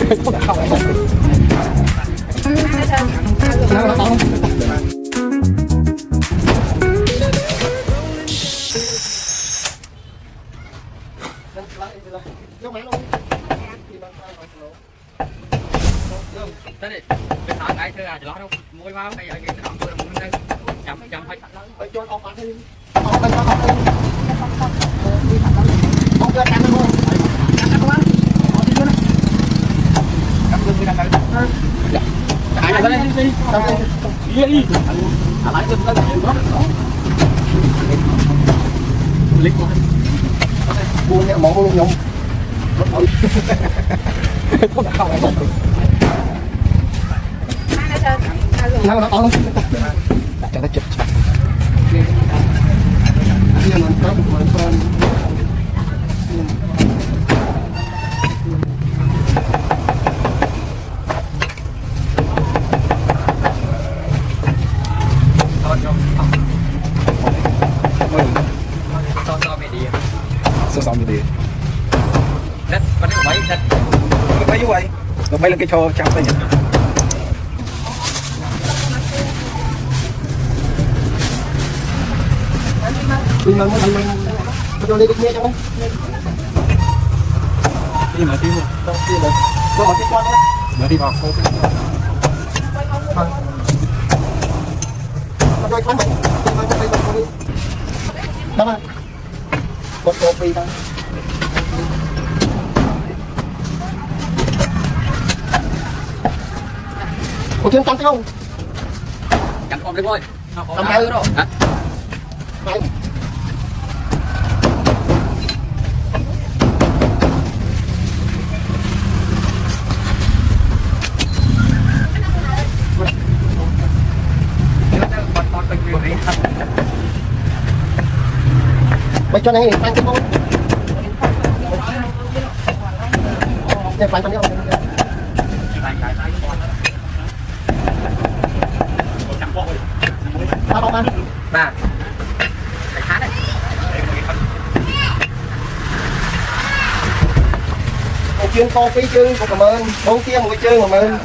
Thế đi, cái thằng cái chơi à, chỉ lo đâu, mua vào cái cái thằng tôi muốn đây, chấm phải Bây giờ ông bán đi. Ông đi. Ông chơi ăn luôn. Ăn không ăn. Ông đi luôn. Cắm lưng đi đặt đây. Dạ. Chạy ra đây đi. Cắm đi. Đi. À lại lưng lên đó. Lịch quá. Buông nhẹ mỏ luôn nhung. Không đặt không. Nào nó to. Cho nó chụp. Ini mantap, mantap. Sao xong đi? đất, vẫn có mấy đất, Mấy vậy? Rồi mấy lần cái cho chạm tay nhỉ? Mình cho đi nghe cho đi mà đi mà có một cái quan đấy mà đi vào cô rồi khoan mình đó mà một copy thôi một chương tăng không cắn con đấy thôi, tầm hai rồi hả? Mày cho này ăn cái con để phải ăn không ba bông ăn Ba phải khá đấy. một chương coffee chương một cảm ơn bốn kia một cái chương cảm ơn